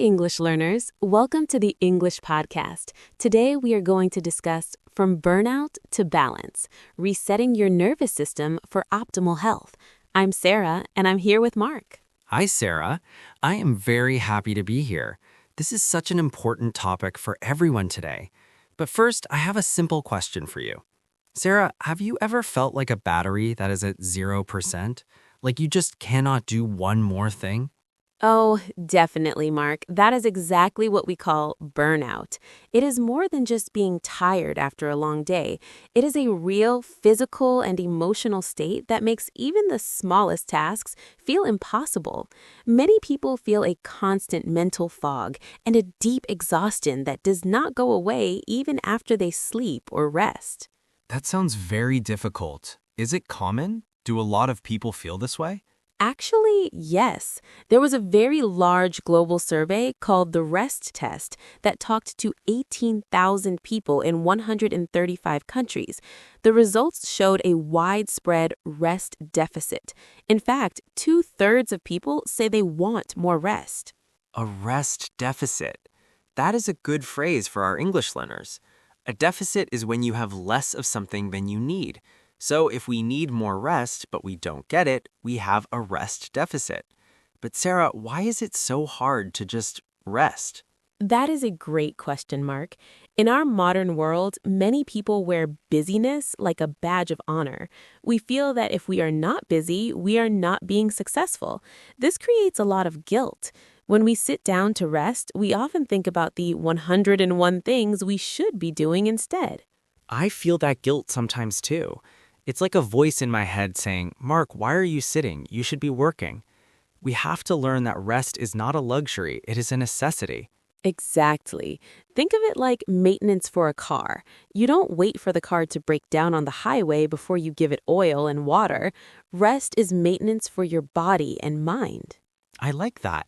English learners. Welcome to the English podcast. Today, we are going to discuss from burnout to balance, resetting your nervous system for optimal health. I'm Sarah, and I'm here with Mark. Hi, Sarah. I am very happy to be here. This is such an important topic for everyone today. But first, I have a simple question for you. Sarah, have you ever felt like a battery that is at 0%? Like you just cannot do one more thing? Oh, definitely, Mark. That is exactly what we call burnout. It is more than just being tired after a long day. It is a real physical and emotional state that makes even the smallest tasks feel impossible. Many people feel a constant mental fog and a deep exhaustion that does not go away even after they sleep or rest. That sounds very difficult. Is it common? Do a lot of people feel this way? Actually, yes. There was a very large global survey called the REST test that talked to 18,000 people in 135 countries. The results showed a widespread rest deficit. In fact, 2/3 of people say they want more rest. A rest deficit. That is a good phrase for our English learners. A deficit is when you have less of something than you need. So if we need more rest, but we don't get it, we have a rest deficit. But Sarah, why is it so hard to just rest? That is a great question, Mark. In our modern world, many people wear busyness like a badge of honor. We feel that if we are not busy, we are not being successful. This creates a lot of guilt. When we sit down to rest, we often think about the 101 things we should be doing instead. I feel that guilt sometimes too. It's like a voice in my head saying, Mark, why are you sitting? You should be working. We have to learn that rest is not a luxury, it is a necessity. Exactly. Think of it like maintenance for a car. You don't wait for the car to break down on the highway before you give it oil and water. Rest is maintenance for your body and mind. I like that.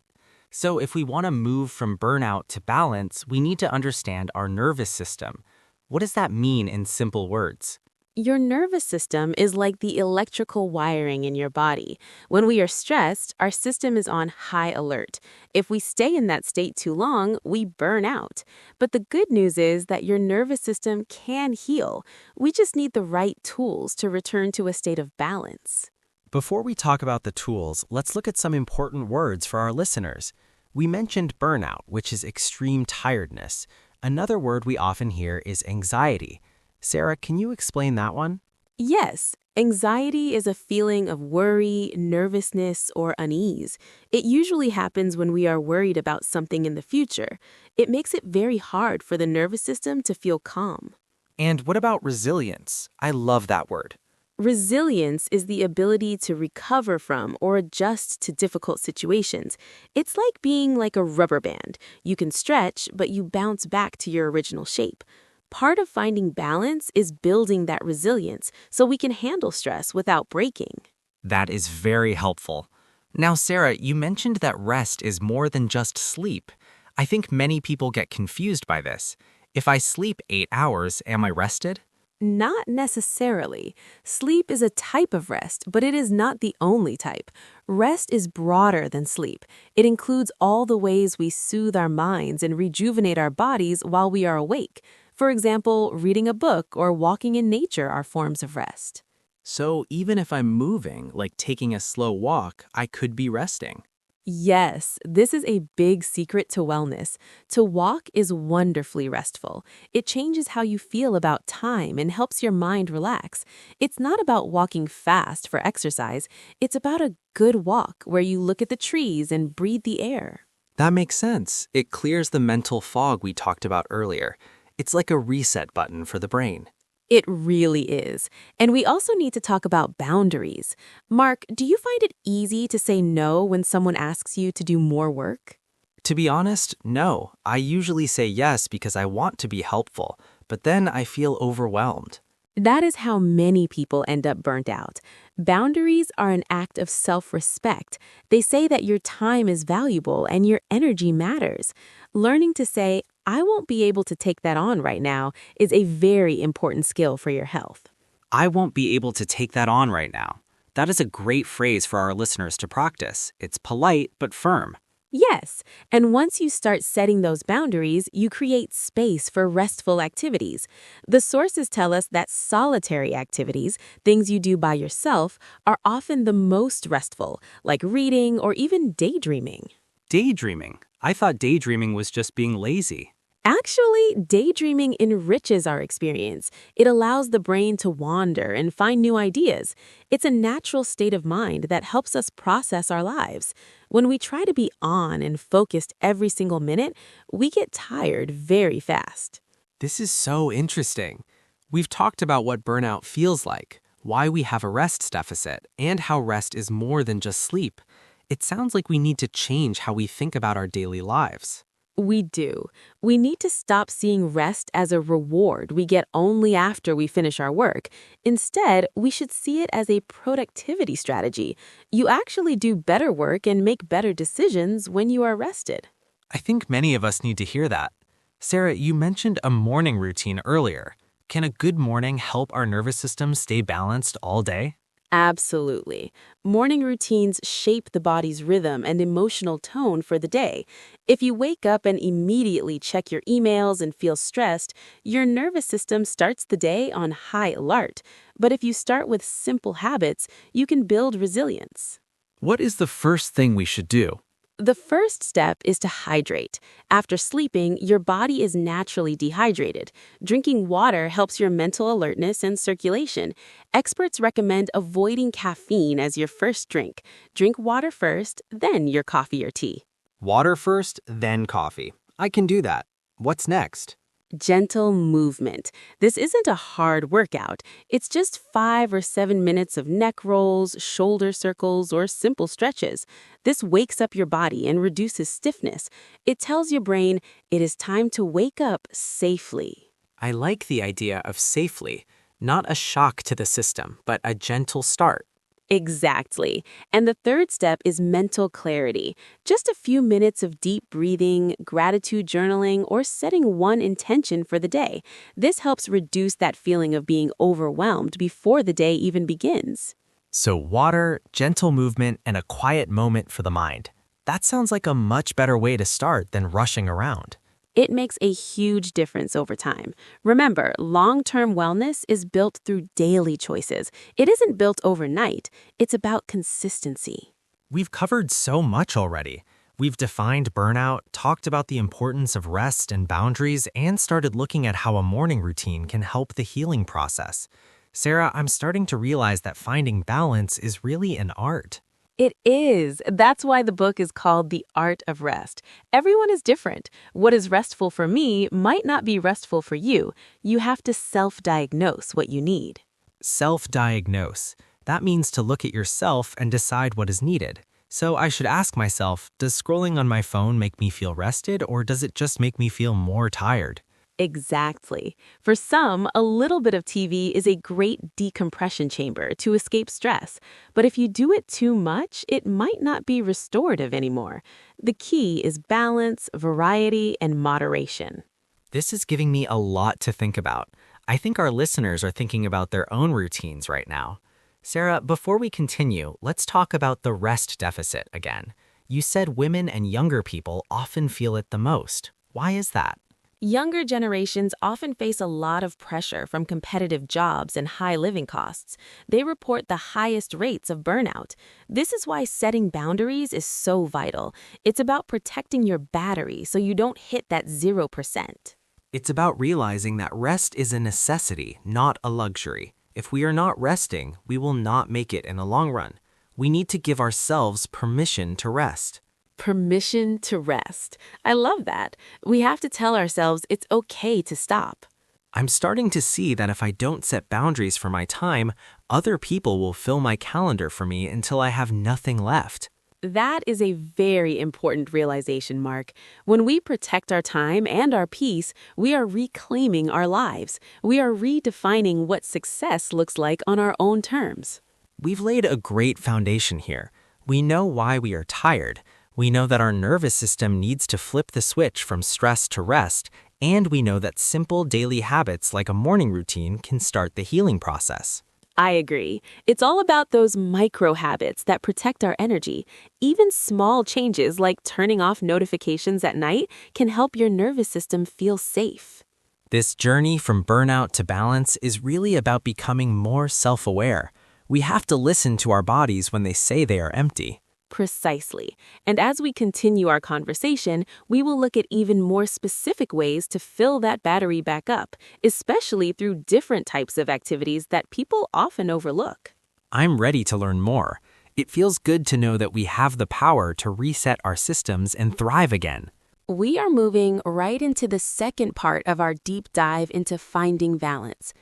So if we want to move from burnout to balance, we need to understand our nervous system. What does that mean in simple words? Your nervous system is like the electrical wiring in your body. When we are stressed, our system is on high alert. If we stay in that state too long, we burn out. But the good news is that your nervous system can heal. We just need the right tools to return to a state of balance. Before we talk about the tools, let's look at some important words for our listeners. We mentioned burnout, which is extreme tiredness. Another word we often hear is anxiety. Sarah, can you explain that one? Yes, anxiety is a feeling of worry, nervousness, or unease. It usually happens when we are worried about something in the future. It makes it very hard for the nervous system to feel calm. And what about resilience? I love that word. Resilience is the ability to recover from or adjust to difficult situations. It's like being like a rubber band. You can stretch, but you bounce back to your original shape. Part of finding balance is building that resilience so we can handle stress without breaking. That is very helpful. Now, Sarah, you mentioned that rest is more than just sleep. I think many people get confused by this. If I sleep 8 hours, am I rested? Not necessarily. Sleep is a type of rest, but it is not the only type. Rest is broader than sleep. It includes all the ways we soothe our minds and rejuvenate our bodies while we are awake. For example, reading a book or walking in nature are forms of rest. So even if I'm moving, like taking a slow walk, I could be resting. Yes, this is a big secret to wellness. To walk is wonderfully restful. It changes how you feel about time and helps your mind relax. It's not about walking fast for exercise. It's about a good walk where you look at the trees and breathe the air. That makes sense. It clears the mental fog we talked about earlier. It's like a reset button for the brain. It really is. And we also need to talk about boundaries. Mark, do you find it easy to say no when someone asks you to do more work? To be honest, no. I usually say yes because I want to be helpful, but then I feel overwhelmed. That is how many people end up burnt out. Boundaries are an act of self-respect. They say that your time is valuable and your energy matters. Learning to say, I won't be able to take that on right now is a very important skill for your health. I won't be able to take that on right now. That is a great phrase for our listeners to practice. It's polite but firm. Yes, and once you start setting those boundaries, you create space for restful activities. The sources tell us that solitary activities, things you do by yourself, are often the most restful, like reading or even daydreaming. Daydreaming. I thought daydreaming was just being lazy. Actually, daydreaming enriches our experience. It allows the brain to wander and find new ideas. It's a natural state of mind that helps us process our lives. When we try to be on and focused every single minute, we get tired very fast. This is so interesting. We've talked about what burnout feels like, why we have a rest deficit, and how rest is more than just sleep. It sounds like we need to change how we think about our daily lives. We do. We need to stop seeing rest as a reward we get only after we finish our work. Instead, we should see it as a productivity strategy. You actually do better work and make better decisions when you are rested. I think many of us need to hear that. Sarah, you mentioned a morning routine earlier. Can a good morning help our nervous system stay balanced all day? Absolutely. Morning routines shape the body's rhythm and emotional tone for the day. If you wake up and immediately check your emails and feel stressed, your nervous system starts the day on high alert. But if you start with simple habits, you can build resilience. What is the first thing we should do? The first step is to hydrate. After sleeping, your body is naturally dehydrated. Drinking water helps your mental alertness and circulation. Experts recommend avoiding caffeine as your first drink. Drink water first, then your coffee or tea. Water first, then coffee. I can do that. What's next? Gentle movement. This isn't a hard workout. It's just 5 or 7 minutes of neck rolls, shoulder circles, or simple stretches. This wakes up your body and reduces stiffness. It tells your brain it is time to wake up safely. I like the idea of safely, not a shock to the system, but a gentle start. Exactly. And the third step is mental clarity. Just a few minutes of deep breathing, gratitude journaling, or setting one intention for the day. This helps reduce that feeling of being overwhelmed before the day even begins. So water, gentle movement, and a quiet moment for the mind. That sounds like a much better way to start than rushing around. It makes a huge difference over time. Remember, long-term wellness is built through daily choices. It isn't built overnight. It's about consistency. We've covered so much already. We've defined burnout, talked about the importance of rest and boundaries, and started looking at how a morning routine can help the healing process. Sarah, I'm starting to realize that finding balance is really an art. It is. That's why the book is called The Art of Rest. Everyone is different. What is restful for me might not be restful for you. You have to self-diagnose what you need. Self-diagnose. That means to look at yourself and decide what is needed. So I should ask myself, does scrolling on my phone make me feel rested, or does it just make me feel more tired? Exactly. For some, a little bit of TV is a great decompression chamber to escape stress. But if you do it too much, it might not be restorative anymore. The key is balance, variety, and moderation. This is giving me a lot to think about. I think our listeners are thinking about their own routines right now. Sarah, before we continue, let's talk about the rest deficit again. You said women and younger people often feel it the most. Why is that? Younger generations often face a lot of pressure from competitive jobs and high living costs. They report the highest rates of burnout. This is why setting boundaries is so vital. It's about protecting your battery so you don't hit that 0%. It's about realizing that rest is a necessity, not a luxury. If we are not resting, we will not make it in the long run. We need to give ourselves permission to rest. Permission to rest. I love that. We have to tell ourselves it's okay to stop. I'm starting to see that if I don't set boundaries for my time, other people will fill my calendar for me until I have nothing left. That is a very important realization, Mark. When we protect our time and our peace, we are reclaiming our lives. We are redefining what success looks like on our own terms. We've laid a great foundation here. We know why we are tired. We know that our nervous system needs to flip the switch from stress to rest, and we know that simple daily habits like a morning routine can start the healing process. I agree. It's all about those micro habits that protect our energy. Even small changes like turning off notifications at night can help your nervous system feel safe. This journey from burnout to balance is really about becoming more self-aware. We have to listen to our bodies when they say they are empty. Precisely. And as we continue our conversation, we will look at even more specific ways to fill that battery back up, especially through different types of activities that people often overlook. I'm ready to learn more. It feels good to know that we have the power to reset our systems and thrive again. We are moving right into the second part of our deep dive into finding balance.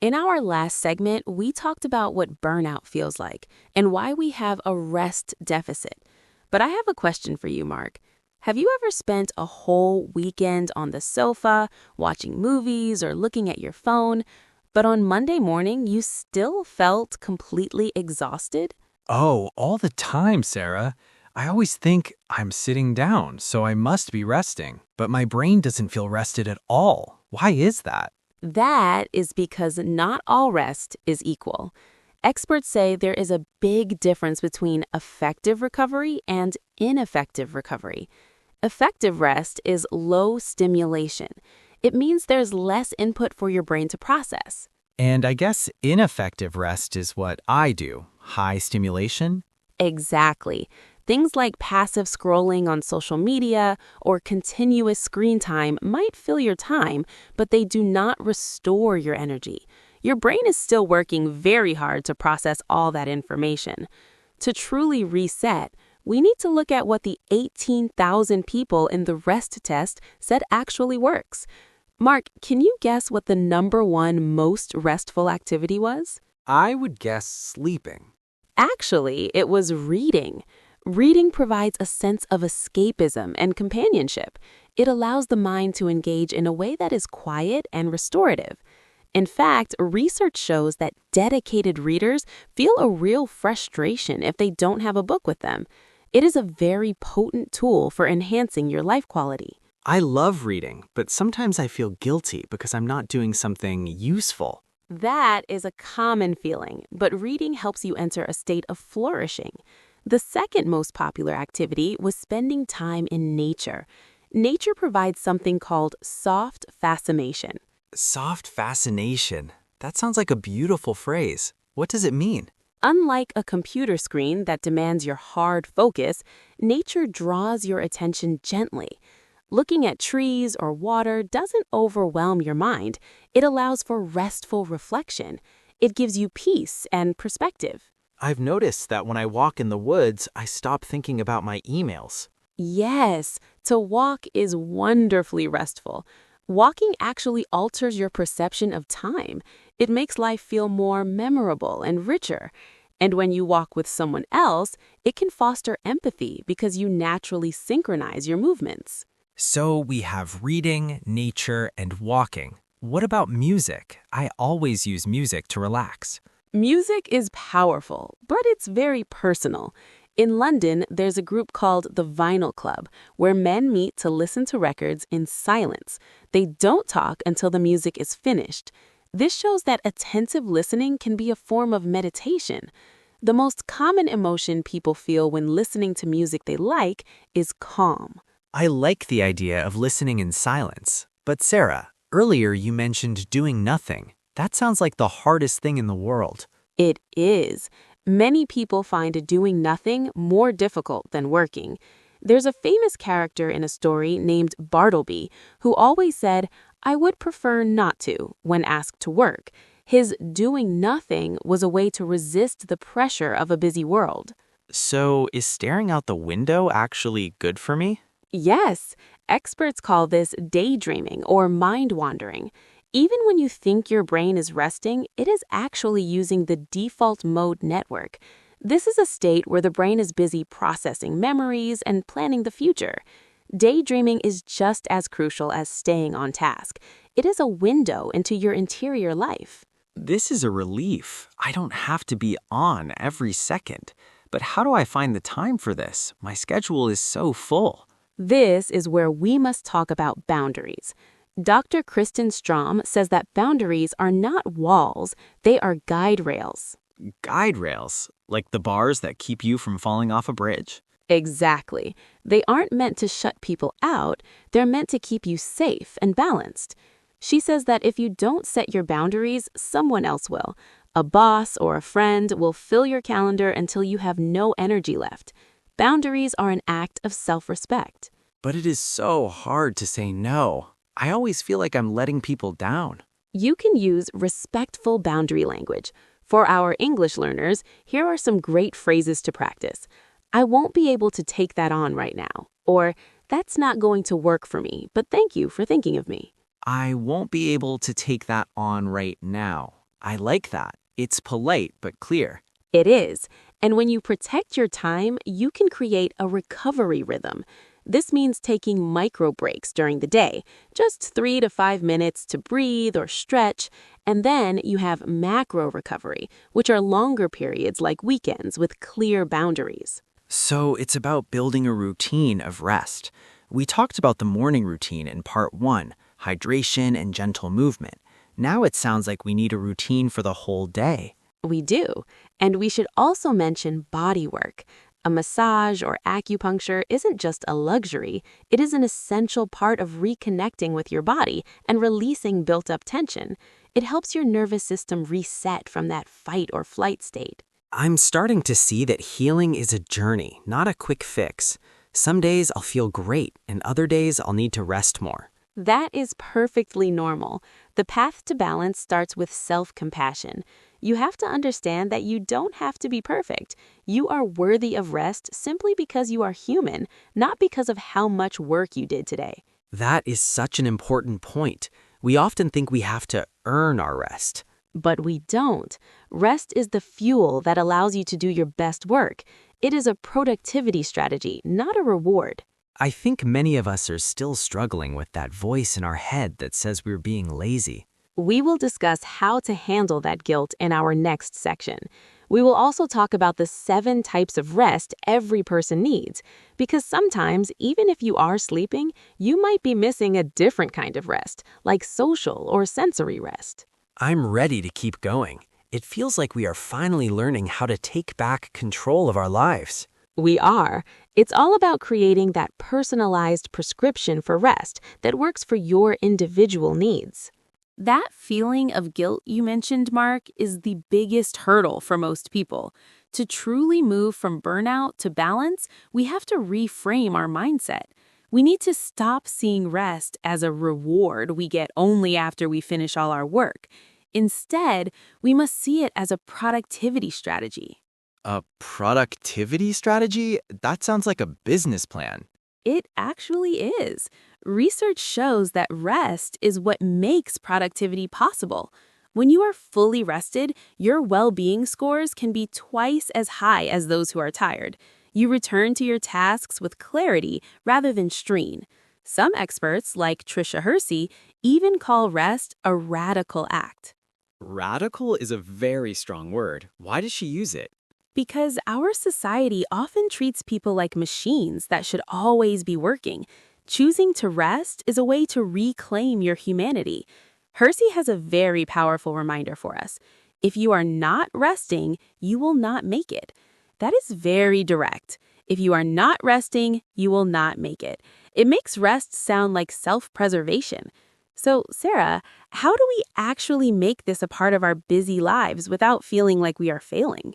In our last segment, we talked about what burnout feels like and why we have a rest deficit. But I have a question for you, Mark. Have you ever spent a whole weekend on the sofa, watching movies or looking at your phone, but on Monday morning you still felt completely exhausted? Oh, all the time, Sarah. I always think I'm sitting down, so I must be resting, but my brain doesn't feel rested at all. Why is that? That is because not all rest is equal. Experts say there is a big difference between effective recovery and ineffective recovery. Effective rest is low stimulation. It means there's less input for your brain to process. And I guess ineffective rest is what I do. High stimulation? Exactly. Things like passive scrolling on social media or continuous screen time might fill your time, but they do not restore your energy. Your brain is still working very hard to process all that information. To truly reset, we need to look at what the 18,000 people in the REST test said actually works. Mark, can you guess what the number one most restful activity was? I would guess sleeping. Actually, it was reading. Reading provides a sense of escapism and companionship. It allows the mind to engage in a way that is quiet and restorative. In fact, research shows that dedicated readers feel a real frustration if they don't have a book with them. It is a very potent tool for enhancing your life quality. I love reading, but sometimes I feel guilty because I'm not doing something useful. That is a common feeling, but reading helps you enter a state of flourishing. The second most popular activity was spending time in nature. Nature provides something called soft fascination. Soft fascination. That sounds like a beautiful phrase. What does it mean? Unlike a computer screen that demands your hard focus, nature draws your attention gently. Looking at trees or water doesn't overwhelm your mind. It allows for restful reflection. It gives you peace and perspective. I've noticed that when I walk in the woods, I stop thinking about my emails. Yes, to walk is wonderfully restful. Walking actually alters your perception of time. It makes life feel more memorable and richer. And when you walk with someone else, it can foster empathy because you naturally synchronize your movements. So we have reading, nature, and walking. What about music? I always use music to relax. Music is powerful, but it's very personal. In London, there's a group called the Vinyl Club, where men meet to listen to records in silence. They don't talk until the music is finished. This shows that attentive listening can be a form of meditation. The most common emotion people feel when listening to music they like is calm. I like the idea of listening in silence. But Sarah, earlier you mentioned doing nothing. That sounds like the hardest thing in the world. It is. Many people find doing nothing more difficult than working. There's a famous character in a story named Bartleby who always said, "I would prefer not to," when asked to work. His doing nothing was a way to resist the pressure of a busy world. So, is staring out the window actually good for me? Yes, experts call this daydreaming or mind wandering. Even when you think your brain is resting, it is actually using the default mode network. This is a state where the brain is busy processing memories and planning the future. Daydreaming is just as crucial as staying on task. It is a window into your interior life. This is a relief. I don't have to be on every second. But how do I find the time for this? My schedule is so full. This is where we must talk about boundaries. Dr. Kristen Strom says that boundaries are not walls, they are guide rails. Guide rails, like the bars that keep you from falling off a bridge. Exactly. They aren't meant to shut people out, they're meant to keep you safe and balanced. She says that if you don't set your boundaries, someone else will. A boss or a friend will fill your calendar until you have no energy left. Boundaries are an act of self-respect. But it is so hard to say no. I always feel like I'm letting people down. You can use respectful boundary language. For our English learners, here are some great phrases to practice. I won't be able to take that on right now. Or, that's not going to work for me, but thank you for thinking of me. I won't be able to take that on right now. I like that. It's polite but clear. It is. And when you protect your time, you can create a recovery rhythm. This means taking micro breaks during the day, just 3 to 5 minutes to breathe or stretch, and then you have macro recovery, which are longer periods like weekends with clear boundaries. So it's about building a routine of rest. We talked about the morning routine in part 1, hydration and gentle movement. Now it sounds like we need a routine for the whole day. We do. And we should also mention body work. A massage or acupuncture isn't just a luxury, it is an essential part of reconnecting with your body and releasing built-up tension. It helps your nervous system reset from that fight or flight state. I'm starting to see that healing is a journey, not a quick fix. Some days I'll feel great, and other days I'll need to rest more. That is perfectly normal. The path to balance starts with self-compassion. You have to understand that you don't have to be perfect. You are worthy of rest simply because you are human, not because of how much work you did today. That is such an important point. We often think we have to earn our rest. But we don't. Rest is the fuel that allows you to do your best work. It is a productivity strategy, not a reward. I think many of us are still struggling with that voice in our head that says we're being lazy. We will discuss how to handle that guilt in our next section. We will also talk about the 7 types of rest every person needs, because sometimes, even if you are sleeping, you might be missing a different kind of rest, like social or sensory rest. I'm ready to keep going. It feels like we are finally learning how to take back control of our lives. We are. It's all about creating that personalized prescription for rest that works for your individual needs. That feeling of guilt you mentioned, Mark, is the biggest hurdle for most people. To truly move from burnout to balance, we have to reframe our mindset. We need to stop seeing rest as a reward we get only after we finish all our work. Instead, we must see it as a productivity strategy. A productivity strategy? That sounds like a business plan. It actually is. Research shows that rest is what makes productivity possible. When you are fully rested, your well-being scores can be twice as high as those who are tired. You return to your tasks with clarity rather than strain. Some experts, like Tricia Hersey, even call rest a radical act. Radical is a very strong word. Why does she use it? Because our society often treats people like machines that should always be working. Choosing to rest is a way to reclaim your humanity. Hersey has a very powerful reminder for us. If you are not resting, you will not make it. That is very direct. If you are not resting, you will not make it. It makes rest sound like self-preservation. So, Sarah, how do we actually make this a part of our busy lives without feeling like we are failing?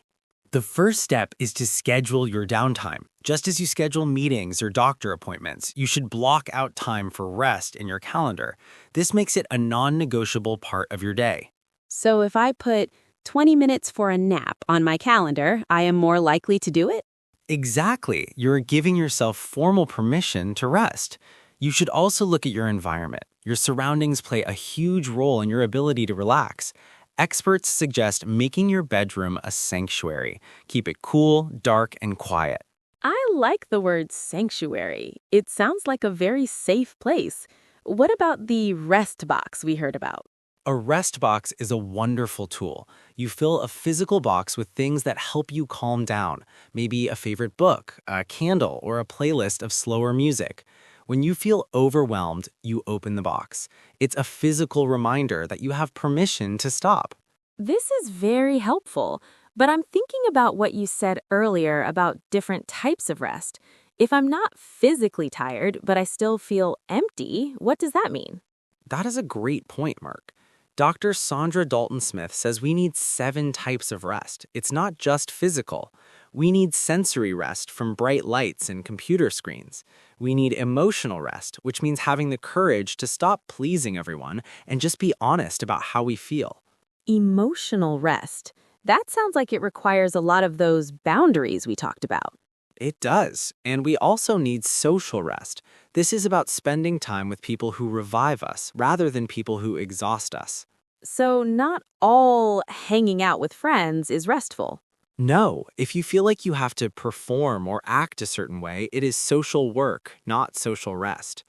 The first step is to schedule your downtime. Just as you schedule meetings or doctor appointments, you should block out time for rest in your calendar. This makes it a non-negotiable part of your day. So if I put 20 minutes for a nap on my calendar, I am more likely to do it? Exactly. You're giving yourself formal permission to rest. You should also look at your environment. Your surroundings play a huge role in your ability to relax. Experts suggest making your bedroom a sanctuary. Keep it cool, dark, and quiet. I like the word sanctuary. It sounds like a very safe place. What about the rest box we heard about? A rest box is a wonderful tool. You fill a physical box with things that help you calm down, maybe a favorite book, a candle, or a playlist of slower music. When you feel overwhelmed, you open the box. It's a physical reminder that you have permission to stop. This is very helpful, but I'm thinking about what you said earlier about different types of rest. If I'm not physically tired, but I still feel empty, what does that mean? That is a great point, Mark. Dr. Sandra Dalton-Smith says we need 7 types of rest. It's not just physical. We need sensory rest from bright lights and computer screens. We need emotional rest, which means having the courage to stop pleasing everyone and just be honest about how we feel. Emotional rest. That sounds like it requires a lot of those boundaries we talked about. It does. And we also need social rest. This is about spending time with people who revive us rather than people who exhaust us. So not all hanging out with friends is restful. No, if you feel like you have to perform or act a certain way, it is social work, not social rest.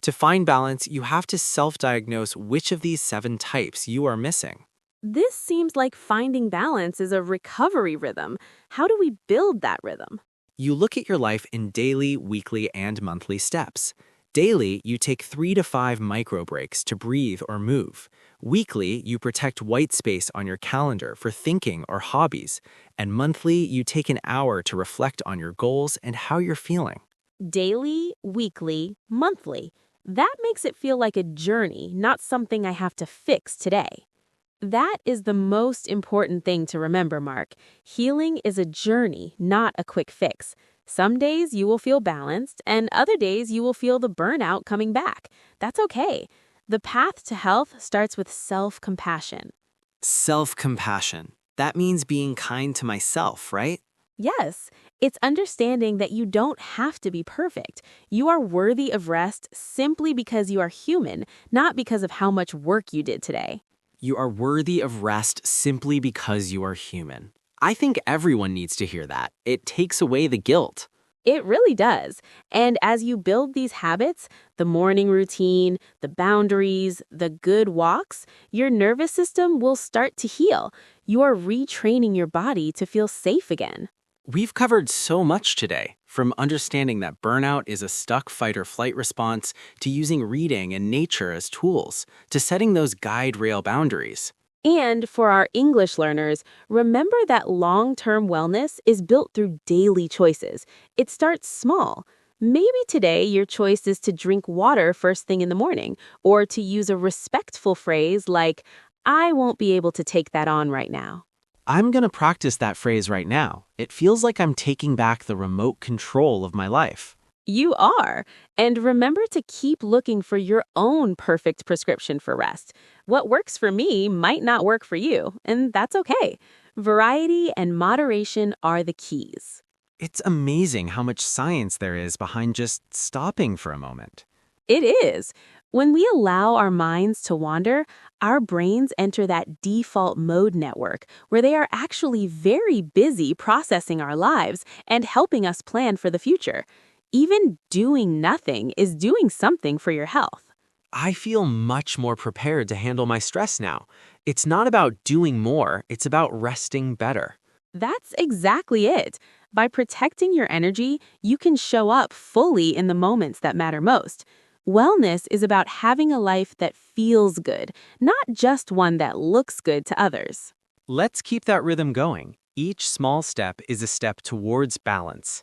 To find balance, you have to self-diagnose which of these 7 types you are missing. This seems like finding balance is a recovery rhythm. How do we build that rhythm? You look at your life in daily, weekly, and monthly steps. Daily, you take 3 to 5 micro breaks to breathe or move. Weekly, you protect white space on your calendar for thinking or hobbies. And monthly, you take an hour to reflect on your goals and how you're feeling. Daily, weekly, monthly. That makes it feel like a journey, not something I have to fix today. That is the most important thing to remember, Mark. Healing is a journey, not a quick fix. Some days you will feel balanced, and other days you will feel the burnout coming back. That's okay. The path to health starts with self-compassion. Self-compassion. That means being kind to myself, right? Yes, it's understanding that you don't have to be perfect. You are worthy of rest simply because you are human, not because of how much work you did today. You are worthy of rest simply because you are human. I think everyone needs to hear that. It takes away the guilt. It really does. And as you build these habits, the morning routine, the boundaries, the good walks, your nervous system will start to heal. You are retraining your body to feel safe again. We've covered so much today, from understanding that burnout is a stuck fight-or-flight response, to using reading and nature as tools, to setting those guide rail boundaries. And for our English learners, remember that long-term wellness is built through daily choices. It starts small. Maybe today your choice is to drink water first thing in the morning, or to use a respectful phrase like, "I won't be able to take that on right now." I'm going to practice that phrase right now. It feels like I'm taking back the remote control of my life. You are. And remember to keep looking for your own perfect prescription for rest. What works for me might not work for you, and that's okay. Variety and moderation are the keys. It's amazing how much science there is behind just stopping for a moment. It is. When we allow our minds to wander, our brains enter that default mode network where they are actually very busy processing our lives and helping us plan for the future. Even doing nothing is doing something for your health. I feel much more prepared to handle my stress now. It's not about doing more, it's about resting better. That's exactly it. By protecting your energy, you can show up fully in the moments that matter most. Wellness is about having a life that feels good, not just one that looks good to others. Let's keep that rhythm going. Each small step is a step towards balance.